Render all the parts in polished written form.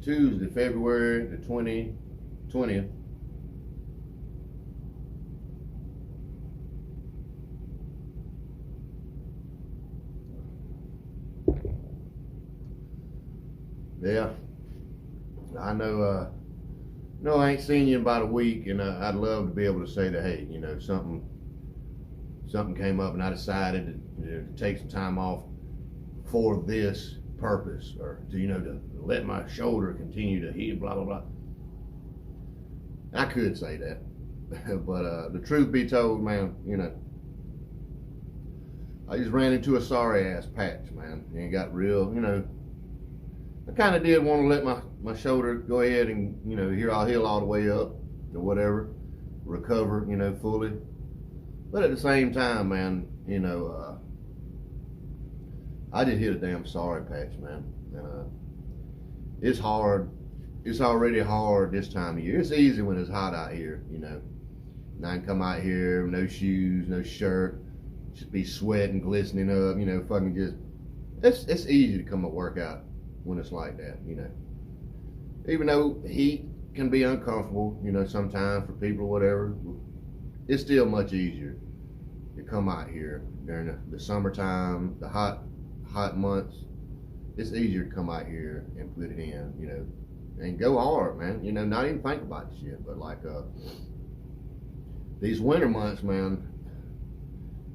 Tuesday, February the 20th. Yeah, I know. No, I ain't seen you in about a week, and I'd love to be able to say that, hey, something came up, and I decided to take some time off for this purpose, or to let my shoulder continue to heal, blah blah blah. I could say that, but the truth be told, man, I just ran into a sorry ass patch, man, and got real, I kind of did want to let my shoulder go ahead and, here I'll heal all the way up or whatever, recover, fully. But at the same time, man, I just hit a damn sorry patch, man. It's hard. It's already hard this time of year. It's easy when it's hot out here, And I can come out here, no shoes, no shirt, just be sweating, glistening up, fucking just. It's easy to come to work out when it's like that, Even though heat can be uncomfortable, sometimes for people or whatever, it's still much easier to come out here during the summertime, the hot months. It's easier to come out here and put it in, and go hard, man. Not even think about the shit, but like these winter months, man,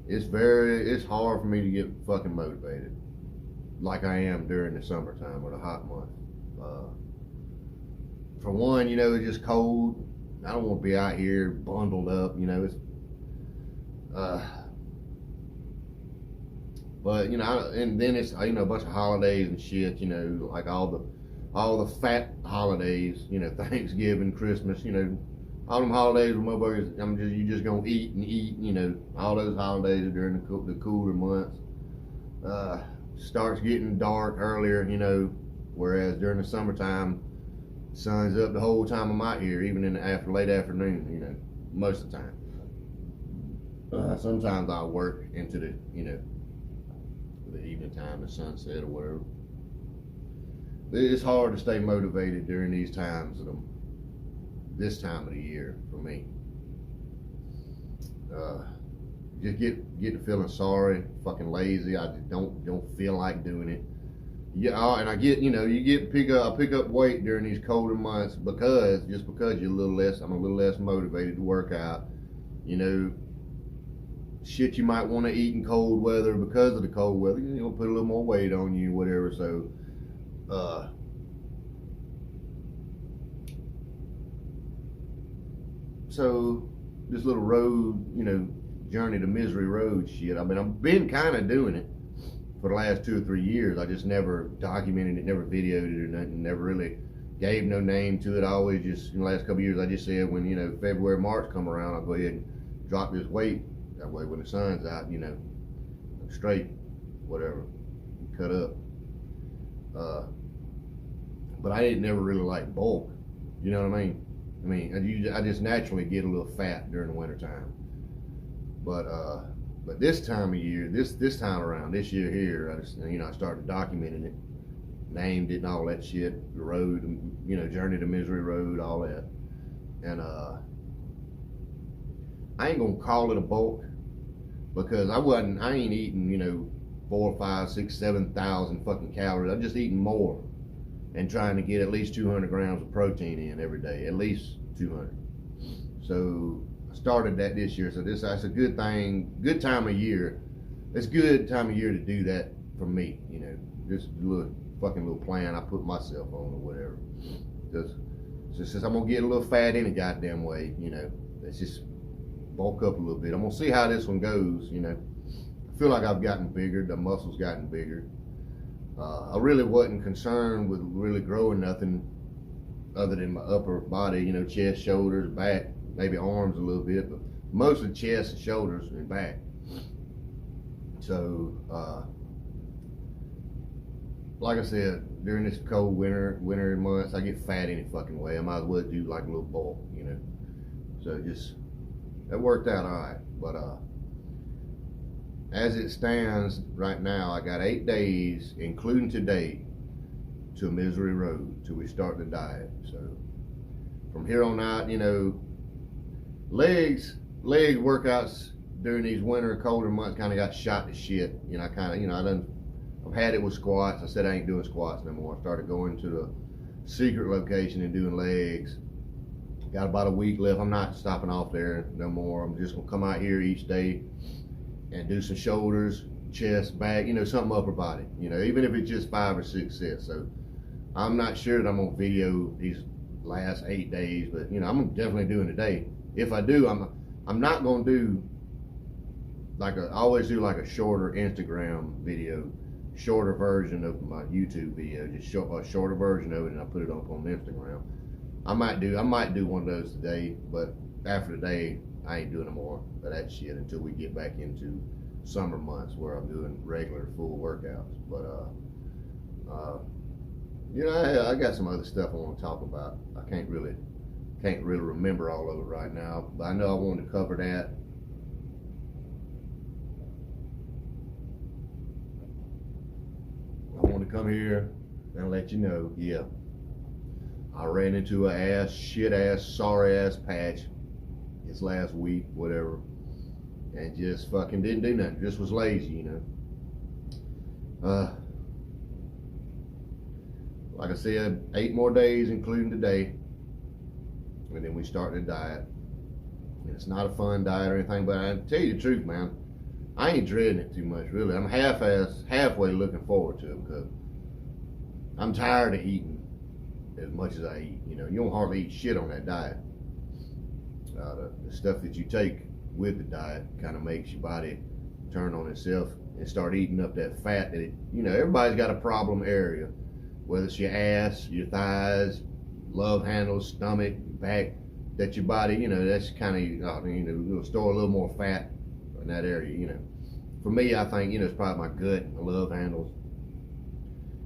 it's hard for me to get fucking motivated like I am during the summertime or the hot months. For one, it's just cold. I don't want to be out here bundled up, it's but and then it's a bunch of holidays and shit, like all the fat holidays, Thanksgiving, Christmas, all them holidays with motherfuckers. You just gonna eat and eat, all those holidays are during the cooler months. Starts getting dark earlier, whereas during the summertime, sun's up the whole time I'm out here, even in the late afternoon, most of the time. Sometimes I'll work into the evening time, the sunset or whatever. It's hard to stay motivated during these times of this time of the year for me. Just get to feeling sorry, fucking lazy. I just don't feel like doing it. Yeah, and I get I pick up weight during these colder months because I'm a little less motivated to work out. Shit you might want to eat in cold weather because of the cold weather. Put a little more weight on you, whatever. So this little road, journey to misery road shit. I mean, I've been kind of doing it for the last 2 or 3 years. I just never documented it, never videoed it or nothing, never really gave no name to it. I always just, in the last couple of years, I just said when, February, March come around, I'll go ahead and drop this weight. That way when the sun's out, I'm straight, whatever, cut up. But I didn't never really like bulk. You know what I mean? I just naturally get a little fat during the winter time. But this time of year, this time around, this year here, I started documenting it, named it and all that shit, the road, Journey to Misery Road, all that. And I ain't gonna call it a bulk because I ain't eating, 4, 5, 6, 7,000 fucking calories. I'm just eating more and trying to get at least 200 grams of protein in every day, at least 200. So I started that this year. So that's a good thing, good time of year. It's a good time of year to do that for me, just a little plan I put myself on or whatever. Because since I'm gonna get a little fat any goddamn way, let's just bulk up a little bit. I'm gonna see how this one goes, I feel like I've gotten bigger, the muscles gotten bigger. I really wasn't concerned with really growing nothing other than my upper body, chest, shoulders, back, maybe arms a little bit, but mostly chest and shoulders and back. So, like I said, during this cold winter months, I get fat any fucking way. I might as well do like a little bulk, So that worked out all right. But as it stands right now, I got 8 days, including today, to Misery Road till we start the diet. So from here on out, you know, leg workouts during these winter, colder months kind of got shot to shit. You know, I've had it with squats. I said I ain't doing squats no more. I started going to the secret location and doing legs. Got about a week left. I'm not stopping off there no more. I'm just gonna come out here each day and do some shoulders, chest, back, you know, something upper body, you know, even if it's just 5 or 6 sets. So I'm not sure that I'm gonna video these last 8 days, but you know, I'm definitely doing a day. If I do, I'm not gonna do like I always do like a shorter Instagram video, shorter version of my YouTube video, just a shorter version of it, and I put it up on Instagram. I might do one of those today, but after today, I ain't doing no more of that shit until we get back into summer months where I'm doing regular full workouts. But you know, I got some other stuff I want to talk about. I can't really remember all of it right now, but I know I wanted to cover that. I want to come here and let you know, yeah, I ran into a sorry ass patch this last week, whatever, and just fucking didn't do nothing. Just was lazy, you know. Like I said, 8 more days, including today, and then we start the diet. And it's not a fun diet or anything, but I tell you the truth, man, I ain't dreading it too much, really. I'm halfway looking forward to it because I'm tired of eating as much as I eat. You know, you don't hardly eat shit on that diet. The stuff that you take with the diet kind of makes your body turn on itself and start eating up that fat that you know, everybody's got a problem area, whether it's your ass, your thighs, love handles, stomach, back, that your body, you know, that's kind of, you know, you'll store a little more fat in that area, you know. For me, I think, you know, it's probably my gut, my love handles.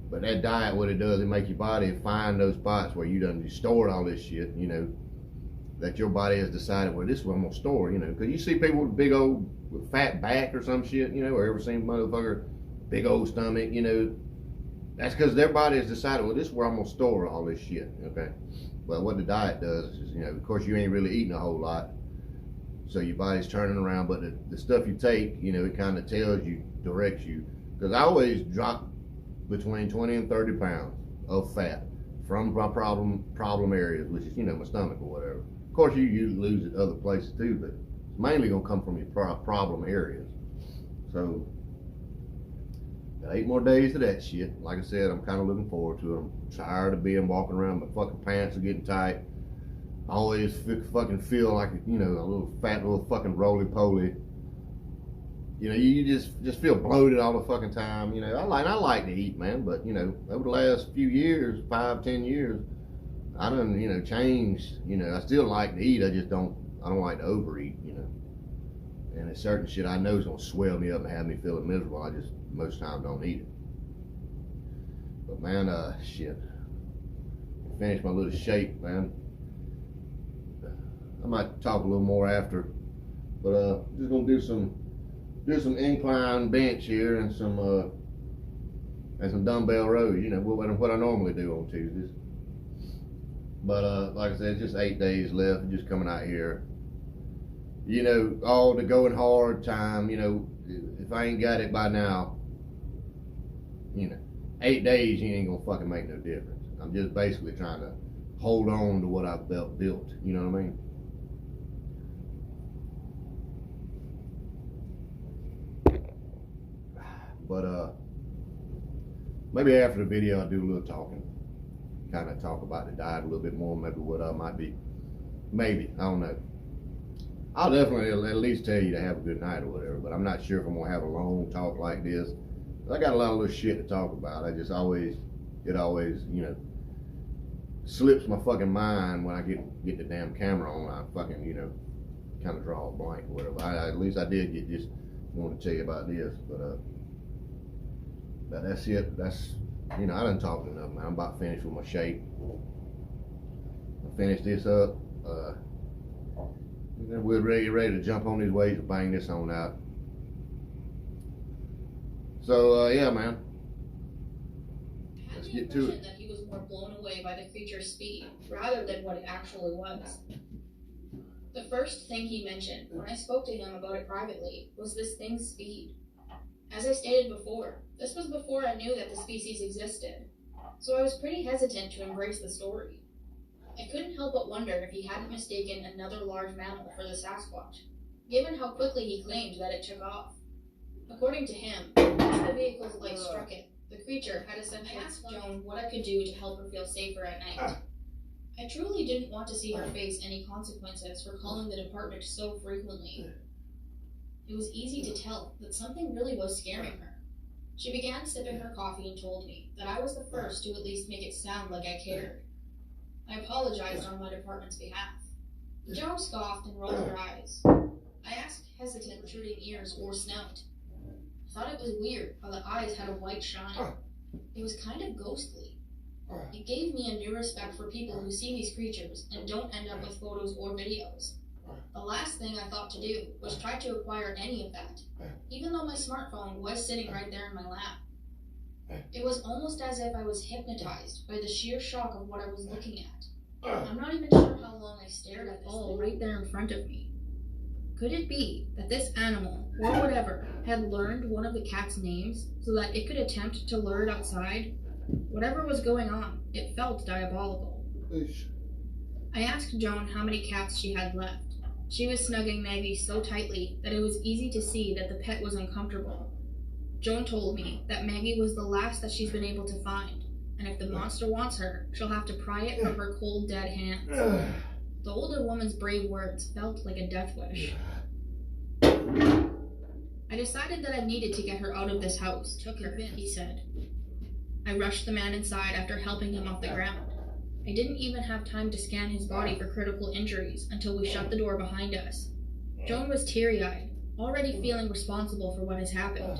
But that diet, what it does, it make your body find those spots where you stored all this shit, you know, that your body has decided, well, this is what I'm gonna store, you know. Because you see people with big old fat back or some shit, you know, or ever seen motherfucker, big old stomach, you know. That's because their body has decided, well, this is where I'm gonna store all this shit, okay. Well, what the diet does is, you know, of course you ain't really eating a whole lot, so your body's turning around, but the stuff you take, you know, it kind of tells you, directs you. Because I always drop between 20 and 30 pounds of fat from my problem areas, which is, you know, my stomach or whatever. Of course, you lose it other places too, but it's mainly gonna come from your problem areas. So, got 8 more days of that shit. Like I said, I'm kind of looking forward to it. I'm tired of walking around. My fucking pants are getting tight. I always fucking feel like, you know, a little fat little fucking roly-poly. You know, you just feel bloated all the fucking time. You know, I like to eat, man, but you know, over the last few years, 5-10 years, I done, you know, changed. You know, I still like to eat. I don't like to overeat. You know, and it's certain shit I know is gonna swell me up and have me feeling miserable. I just most times don't eat it. But man, shit, finish my little shake, man. I might talk a little more after, but just gonna do some incline bench here and some dumbbell rows, you know, what I normally do on Tuesdays. But like I said, it's just 8 days left, just coming out here. You know, all the going hard time, you know, if I ain't got it by now, you know, 8 days, you ain't gonna fucking make no difference. I'm just basically trying to hold on to what I've built, you know what I mean? But maybe after the video I'll do a little talking, kind of talk about the diet a little bit more, maybe what I might be, maybe, I don't know. I'll definitely at least tell you to have a good night or whatever, but I'm not sure if I'm gonna have a long talk like this. I got a lot of little shit to talk about. It always, you know, slips my fucking mind when I get the damn camera on. I fucking, you know, kind of draw a blank or whatever. At least I did just want to tell you about this, but that's it. That's, you know, I done talked enough, man. I'm about finished with my shake. I'll finish this up. Then we're ready to jump on these weights and bang this on out. So yeah, man. Let's get to it. more blown away by the creature's speed rather than what it actually was. The first thing he mentioned when I spoke to him about it privately was this thing's speed. As I stated before, this was before I knew that the species existed, so I was pretty hesitant to embrace the story. I couldn't help but wonder if he hadn't mistaken another large mammal for the Sasquatch, given how quickly he claimed that it took off. According to him, once the vehicle's light struck it, the creature had essentially asked Joan what I could do to help her feel safer at night. I truly didn't want to see her face any consequences for calling the department so frequently. It was easy to tell that something really was scaring her. She began sipping her coffee and told me that I was the first to at least make it sound like I cared. I apologized on my department's behalf. Joan scoffed and rolled her eyes. I asked hesitant, protruding ears or snout. I thought it was weird how the eyes had a white shine. It was kind of ghostly. It gave me a new respect for people who see these creatures and don't end up with photos or videos. The last thing I thought to do was try to acquire any of that, even though my smartphone was sitting right there in my lap. It was almost as if I was hypnotized by the sheer shock of what I was looking at. I'm not even sure how long I stared at this thing right there in front of me. Could it be that this animal, or whatever, had learned one of the cat's names so that it could attempt to lure it outside? Whatever was going on, it felt diabolical. I asked Joan how many cats she had left. She was snugging Maggie so tightly that it was easy to see that the pet was uncomfortable. Joan told me that Maggie was the last that she's been able to find, and if the monster wants her, she'll have to pry it from her cold, dead hands. The older woman's brave words felt like a death wish. I decided that I needed to get her out of this house. Took her, he said. I rushed the man inside after helping him off the ground. I didn't even have time to scan his body for critical injuries until we shut the door behind us. Joan was teary-eyed, already feeling responsible for what has happened.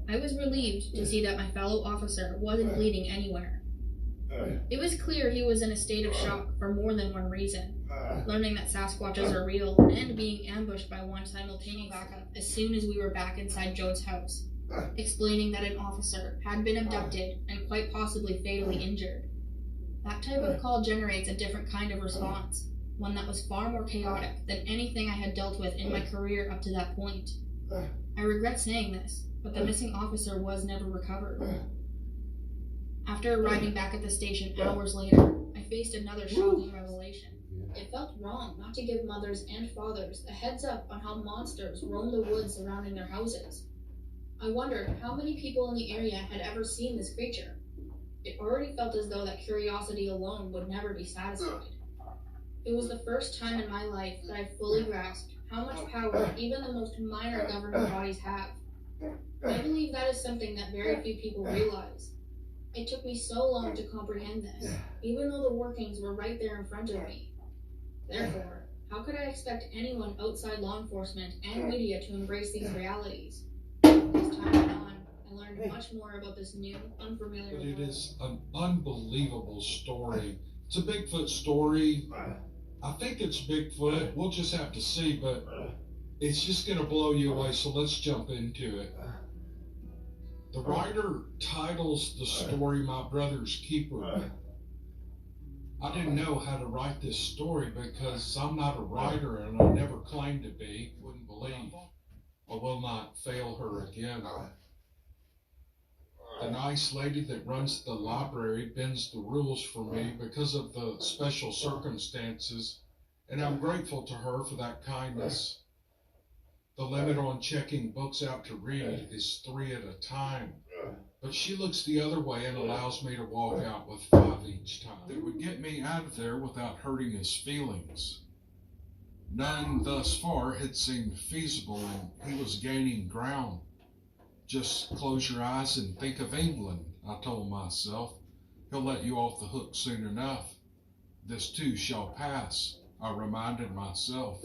I was relieved to see that my fellow officer wasn't bleeding anywhere. It was clear he was in a state of shock for more than one reason. Learning that Sasquatches are real and being ambushed by one simultaneously back up as soon as we were back inside Joan's house. Explaining that an officer had been abducted and quite possibly fatally injured. That type of call generates a different kind of response, one that was far more chaotic than anything I had dealt with in my career up to that point. I regret saying this, but the missing officer was never recovered. After arriving back at the station hours later, I faced another shocking revelation. It felt wrong not to give mothers and fathers a heads up on how monsters roam the woods surrounding their houses. I wondered how many people in the area had ever seen this creature. It already felt as though that curiosity alone would never be satisfied. It was the first time in my life that I fully grasped how much power even the most minor government bodies have. I believe that is something that very few people realize. It took me so long to comprehend this, even though the workings were right there in front of me. Therefore, how could I expect anyone outside law enforcement and media to embrace these realities? As time went on, I learned much more about this new, unfamiliar world. It is an unbelievable story. It's a Bigfoot story. I think it's Bigfoot. We'll just have to see, but it's just going to blow you away, so let's jump into it. The writer titles the story My Brother's Keeper. I didn't know how to write this story because I'm not a writer and I never claimed to be. Wouldn't believe. I will not fail her again. The nice lady that runs the library bends the rules for me because of the special circumstances, and I'm grateful to her for that kindness. The limit on checking books out to read is 3 at a time, but she looks the other way and allows me to walk out with 5 each time. It would get me out of there without hurting his feelings. None thus far had seemed feasible, and he was gaining ground. Just close your eyes and think of England, I told myself. He'll let you off the hook soon enough. This too shall pass, I reminded myself.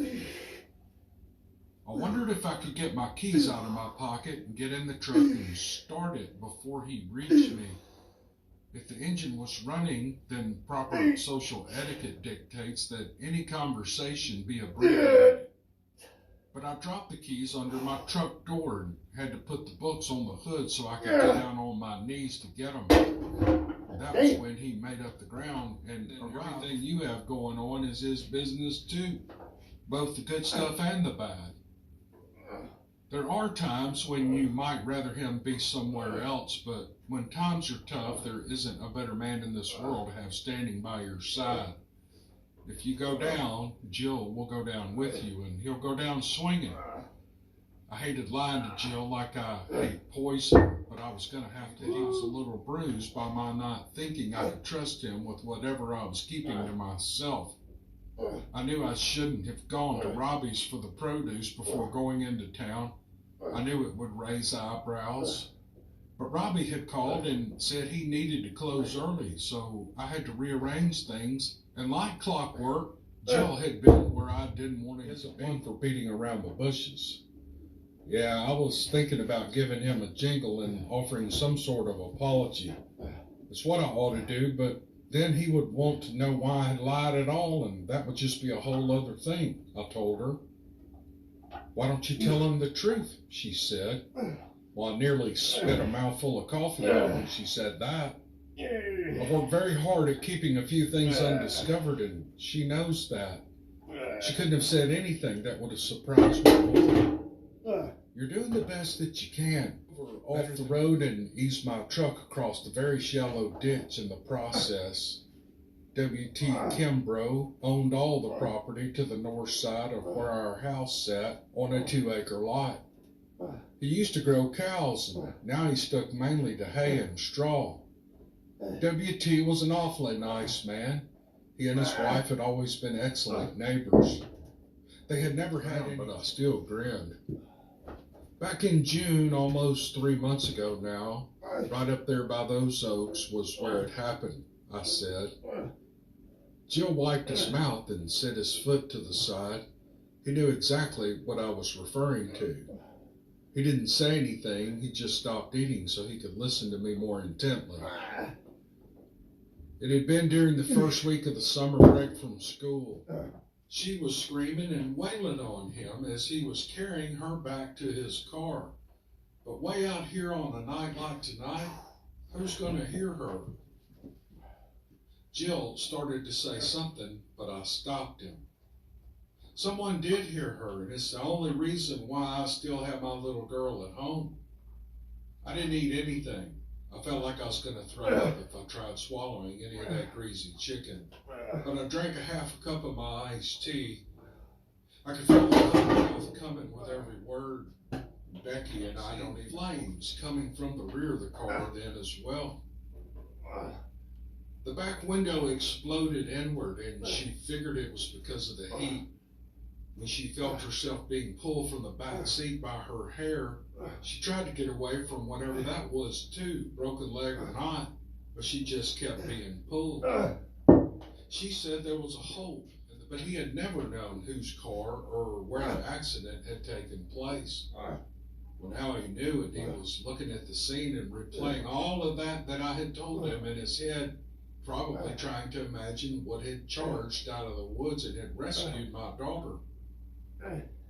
I wondered if I could get my keys out of my pocket and get in the truck and start it before he reached me. If the engine was running, then proper social etiquette dictates that any conversation be abbreviated. But I dropped the keys under my truck door and had to put the books on the hood so I could get down on my knees to get them. That was when he made up the ground, and everything you have going on is his business too. Both the good stuff and the bad. There are times when you might rather him be somewhere else, but when times are tough, there isn't a better man in this world to have standing by your side. If you go down, Jill will go down with you, and he'll go down swinging. I hated lying to Jill like I hate poison, but I was going to have to. He was a little bruised by my not thinking I could trust him with whatever I was keeping to myself. I knew I shouldn't have gone to Robbie's for the produce before going into town. I knew it would raise eyebrows. But Robbie had called and said he needed to close early, so I had to rearrange things. And like clockwork, Jill had been where I didn't want him to be for beating around the bushes. Yeah, I was thinking about giving him a jingle and offering some sort of apology. It's what I ought to do, but then he would want to know why I had lied at all, and that would just be a whole other thing, I told her. Why don't you tell him the truth, she said. Well, I nearly spit a mouthful of coffee out when she said that. I worked very hard at keeping a few things undiscovered, and she knows that. She couldn't have said anything that would have surprised me more. You're doing the best that you can. Off the road and eased my truck across the very shallow ditch in the process. W.T. Kimbrough owned all the property to the north side of where our house sat on a 2-acre lot. He used to grow cows, and now he's stuck mainly to hay and straw. W.T. was an awfully nice man. He and his wife had always been excellent neighbors. They had never had any, but I still grinned. Back in June, almost 3 months ago now, right up there by those oaks was where it happened, I said. Jill wiped his mouth and set his foot to the side. He knew exactly what I was referring to. He didn't say anything, he just stopped eating so he could listen to me more intently. It had been during the first week of the summer break from school. She was screaming and wailing on him as he was carrying her back to his car. But way out here on a night like tonight, who's going to hear her? Jill started to say something, but I stopped him. Someone did hear her, and it's the only reason why I still have my little girl at home. I didn't eat anything. I felt like I was going to throw up if I tried swallowing any of that greasy chicken. But I drank a half a cup of my iced tea. I could feel the mouth coming with every word. Becky and I don't eat flames coming from the rear of the car then as well. The back window exploded inward, and she figured it was because of the heat. When she felt herself being pulled from the back seat by her hair, she tried to get away from whatever that was too, broken leg or not, but she just kept being pulled. She said there was a hole, but he had never known whose car or where the accident had taken place. Well, now he knew it. He was looking at the scene and replaying all of that I had told him in his head, probably trying to imagine what had charged out of the woods and had rescued my daughter.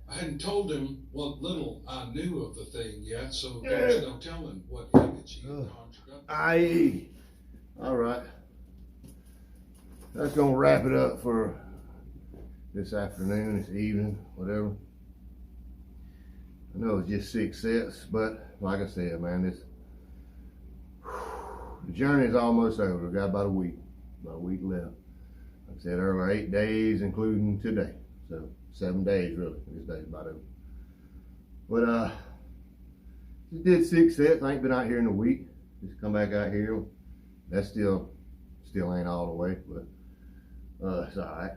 I hadn't told him what little I knew of the thing yet, so there was no telling what image he had conjured up. Aye. All right. That's gonna wrap it up for this afternoon, this evening, whatever. I know it's just 6 sets, but like I said, man, the journey is almost over. We've got about a week left. Like I said earlier, 8 days, including today. So 7 days, really. This day's about over. But just did 6 sets. I ain't been out here in a week. Just come back out here. That still ain't all the way, but it's all right.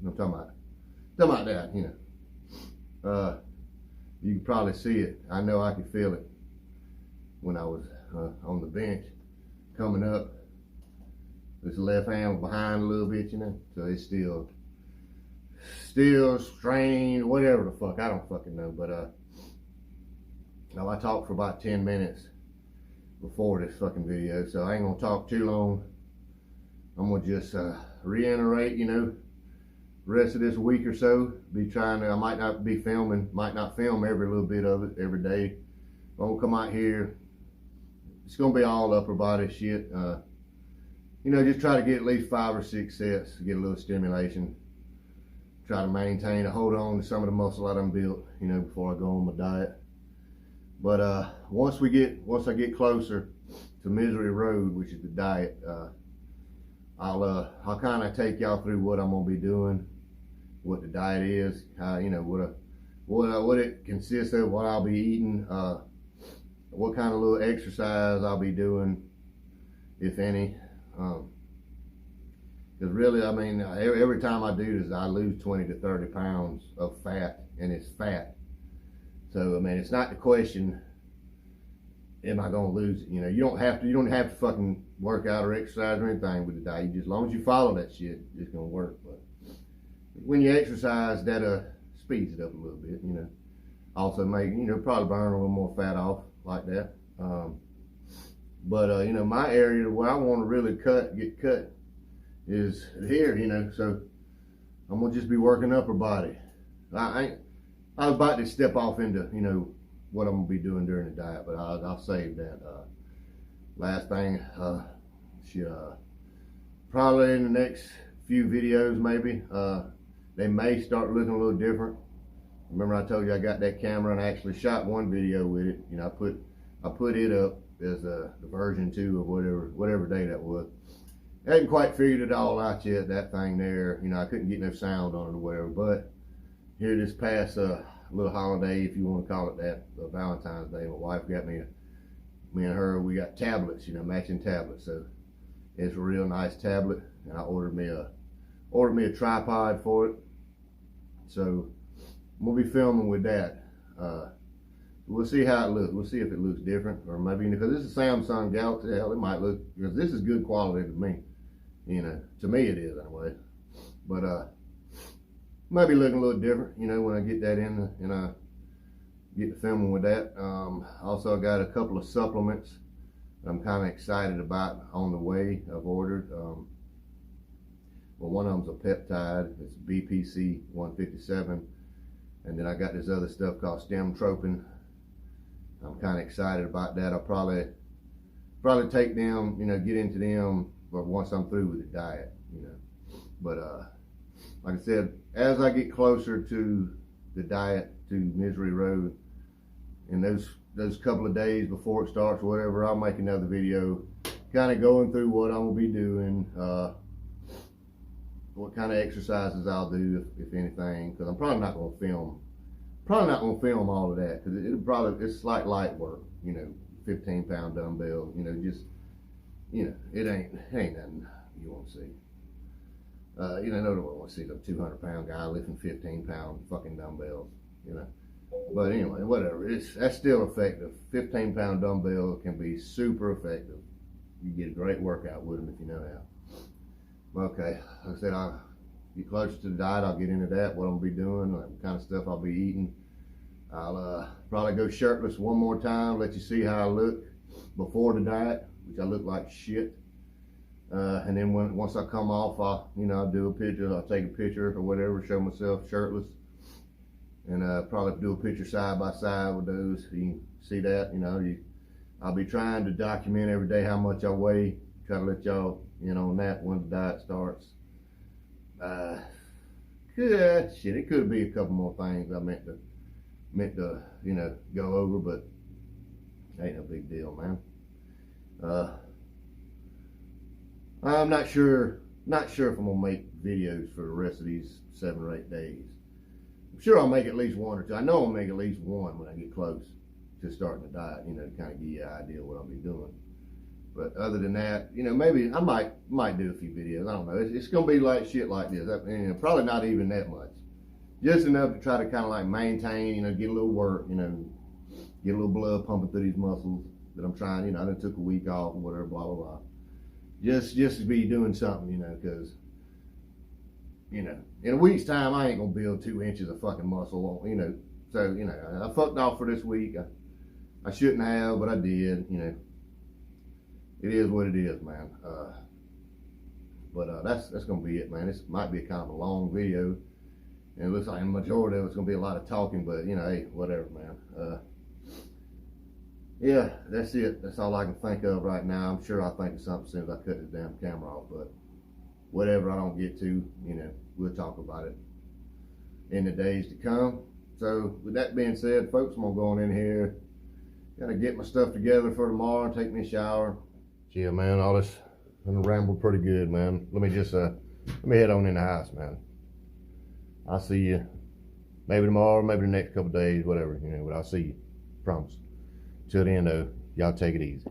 I'm talking about that, you know. You can probably see it. I know I could feel it when I was on the bench coming up. This left hand was behind a little bit, you know. So it's still strained, whatever the fuck. I don't fucking know. But now I talked for about 10 minutes before this fucking video, so I ain't gonna talk too long. I'm gonna just reiterate, you know, the rest of this week or so, I might not film every little bit of it every day. I'm gonna come out here. It's gonna be all upper body shit. you know, just try to get at least 5 or 6 sets to get a little stimulation. Try to maintain or hold on to some of the muscle I done built, you know, before I go on my diet. But once I get closer to Misery Road, which is the diet, I'll kind of take y'all through what I'm gonna be doing, what the diet is, you know, what it consists of, what I'll be eating, what kind of little exercise I'll be doing, if any. Because really, I mean, every time I do this, I lose 20 to 30 pounds of fat, and it's fat. So, I mean, it's not the question, am I going to lose it? You know, you don't have to fucking work out or exercise or anything with the diet. As long as you follow that shit, it's going to work. But when you exercise, that speeds it up a little bit, you know. Also make, you know, probably burn a little more fat off like that. But you know, my area where I want to really get cut is here, you know, so I'm gonna just be working upper body. I was about to step off into, you know, what I'm gonna be doing during the diet, but I'll save that. Last thing, probably in the next few videos, maybe, they may start looking a little different. Remember I told you I got that camera and I actually shot one video with it. You know, I put it up as the version 2 of whatever day that was. I hadn't quite figured it all out yet, that thing there. You know, I couldn't get no sound on it or whatever. But here this past little holiday, if you want to call it that, Valentine's Day, my wife got me and her, we got tablets, you know, matching tablets. So it's a real nice tablet. And I ordered me a tripod for it. So I'm gonna be filming with that. We'll see how it looks. We'll see if it looks different, or maybe because this is a Samsung Galaxy, hell, it might look, because this is good quality to me. You know, to me it is anyway. But might be looking a little different, you know, when I get that in and I get to filming with that. Also, I got a couple of supplements that I'm kind of excited about on the way. I've ordered. Well, one of them's a peptide. It's BPC 157. And then I got this other stuff called Stemtropin. I'm kind of excited about that. I'll probably take them, you know, get into them, but once I'm through with the diet, you know. But like I said, as I get closer to the diet, to Misery Road, in those couple of days before it starts, or whatever, I'll make another video, kind of going through what I'm gonna be doing, what kind of exercises I'll do, if anything, because I'm probably not gonna film all of that, because it's like light work, you know, 15-pound dumbbell, you know, just, you know, it ain't nothing you want to see. You know, nobody want to see some 200-pound guy lifting 15-pound fucking dumbbells, you know. But anyway, whatever, that's still effective. 15-pound dumbbell can be super effective. You get a great workout with them if you know how. Okay, like I said, I'll get closer to the diet. I'll get into that, what I'm gonna be doing, what kind of stuff I'll be eating. I'll probably go shirtless one more time, let you see how I look before the diet, which I look like shit. And then once I come off, I'll do a picture. I'll take a picture or whatever, show myself shirtless, and probably do a picture side by side with those. You can see that. You know, I'll be trying to document every day how much I weigh. Try to let y'all in on that when the diet starts. It could be a couple more things I meant to you know, go over, but ain't no big deal, man. I'm not sure if I'm gonna make videos for the rest of these 7 or 8 days. I'm sure I'll make at least 1 or 2. I know I'll make at least 1 when I get close to starting the diet, you know, to kind of give you an idea of what I'll be doing. But other than that, you know, maybe I might do a few videos. I don't know. It's gonna be like shit like this. Probably not even that much. Just enough to try to kind of like maintain, you know, get a little work, you know, get a little blood pumping through these muscles that I'm trying. You know, I done took a week off or whatever, blah blah blah. Just to be doing something, you know, because, you know, in a week's time I ain't gonna build 2 inches of fucking muscle, you know. So, you know, I fucked off for this week. I shouldn't have, but I did, you know. It is what it is, man. But that's gonna be it, man. This might be a kind of a long video, and it looks like the majority of it's gonna be a lot of talking, but you know, hey, whatever, man. Yeah, that's it. That's all I can think of right now. I'm sure I'll think of something as soon as I cut this damn camera off, but whatever I don't get to, we'll talk about it in the days to come. So with that being said, folks, I'm gonna go on in here, gotta get my stuff together for tomorrow, take me a shower. Yeah, man, all this, I'm rambled pretty good, man. Let me head on in the house, man. I'll see you maybe tomorrow, maybe the next couple days, whatever, but I'll see you. Promise. Till then, though, y'all take it easy.